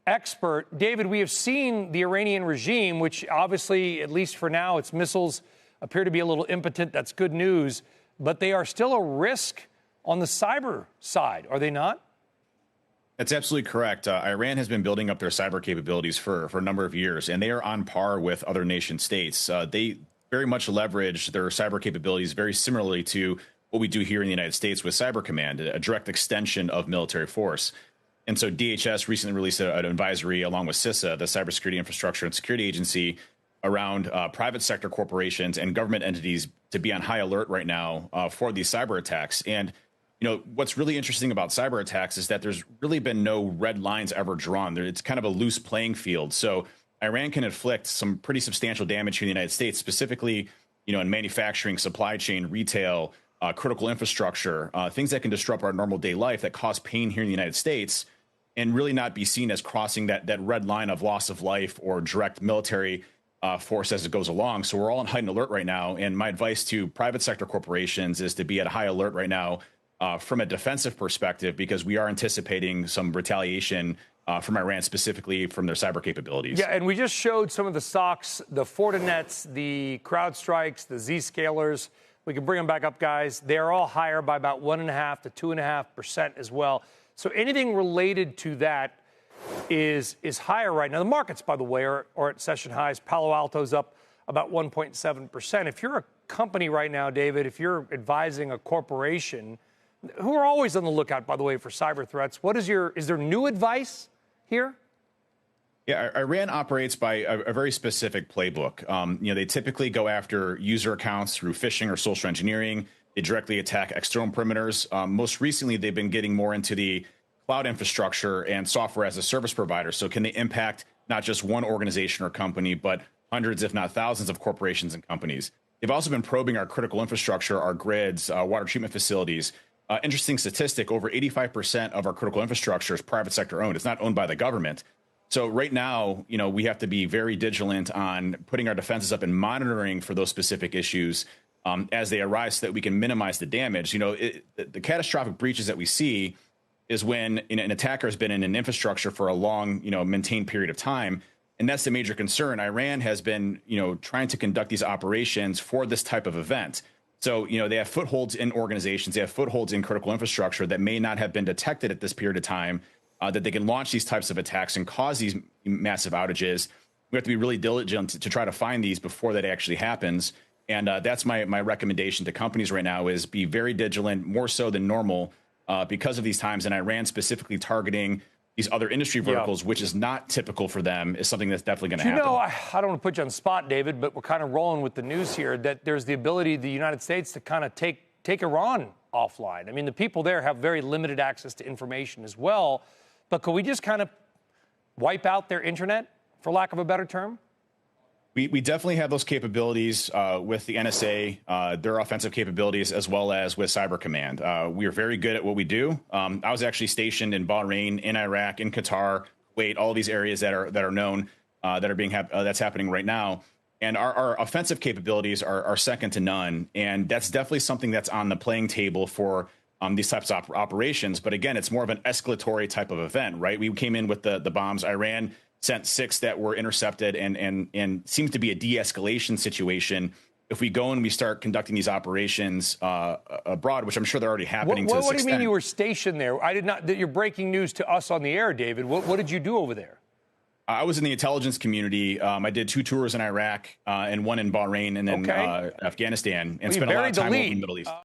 expert. David, we have seen the Iranian regime, which obviously, at least for now, its missiles appear to be a little impotent. That's good news. But they are still a risk on the cyber side, are they not? That's absolutely correct. Iran has been building up their cyber capabilities for a number of years, and they are on par with other nation states. They very much leverage their cyber capabilities very similarly to what we do here in the United States with Cyber Command, a direct extension of military force. And so DHS recently released an advisory along with CISA, the Cybersecurity Infrastructure and Security Agency, around private sector corporations and government entities to be on high alert right now for these cyber attacks. And you know, what's really interesting about cyber attacks is that there's really been no red lines ever drawn. It's kind of a loose playing field. So Iran can inflict some pretty substantial damage here in the United States, specifically, you know, in manufacturing, supply chain, retail, critical infrastructure, things that can disrupt our normal day life that cause pain here in the United States, and really not be seen as crossing that red line of loss of life or direct military force as it goes along. So we're all on heightened alert right now. And my advice to private sector corporations is to be at high alert right now from a defensive perspective, because we are anticipating some retaliation from Iran, specifically from their cyber capabilities. Yeah, and we just showed some of the stocks, the Fortinets, the CrowdStrikes, the Zscalers. We can bring them back up, guys. They're all higher by about 1.5% to 2.5% as well. So anything related to that is higher right now. The markets, by the way, are at session highs. Palo Alto's up about 1.7%. If you're a company right now, David, if you're advising a corporation, who are always on the lookout, by the way, for cyber threats, is there new advice here? Yeah, Iran operates by a very specific playbook. You know, they typically go after user accounts through phishing or social engineering. They directly attack external perimeters. Most recently, they've been getting more into the cloud infrastructure and software as a service provider. So can they impact not just one organization or company, but hundreds, if not thousands of corporations and companies? They've also been probing our critical infrastructure, our grids, water treatment facilities. Interesting statistic, over 85% of our critical infrastructure is private sector owned. It's not owned by the government. So right now, you know, we have to be very vigilant on putting our defenses up and monitoring for those specific issues as they arise so that we can minimize the damage. You know, the catastrophic breaches that we see is when an attacker has been in an infrastructure for a long, you know, maintained period of time. And that's the major concern. Iran has been, you know, trying to conduct these operations for this type of event. So, you know, they have footholds in organizations, they have footholds in critical infrastructure that may not have been detected at this period of time, that they can launch these types of attacks and cause these massive outages. We have to be really diligent to try to find these before that actually happens. And that's my recommendation to companies right now is be very vigilant, more so than normal, because of these times. And Iran specifically targeting these other industry verticals, which is not typical for them, is something that's definitely going to happen. You know, I don't want to put you on the spot, David, but we're kind of rolling with the news here that there's the ability of the United States to kind of take Iran offline. I mean, the people there have very limited access to information as well. But could we just kind of wipe out their internet, for lack of a better term? We definitely have those capabilities with the NSA, their offensive capabilities, as well as with Cyber Command. We are very good at what we do. I was actually stationed in Bahrain, in Iraq, in Qatar, Kuwait, all these areas that are known, that's happening right now. And our offensive capabilities are second to none. And that's definitely something that's on the playing table for these types of operations. But again, it's more of an escalatory type of event, right? We came in with the bombs. Iran sent 6 that were intercepted and seems to be a de-escalation situation. If we go and we start conducting these operations abroad, which I'm sure they're already happening to this extent. What do you mean you were stationed there? I did not. You're breaking news to us on the air, David. What did you do over there? I was in the intelligence community. I did 2 tours in Iraq and 1 in Bahrain and then Afghanistan, and spent a lot of time over in the Middle East.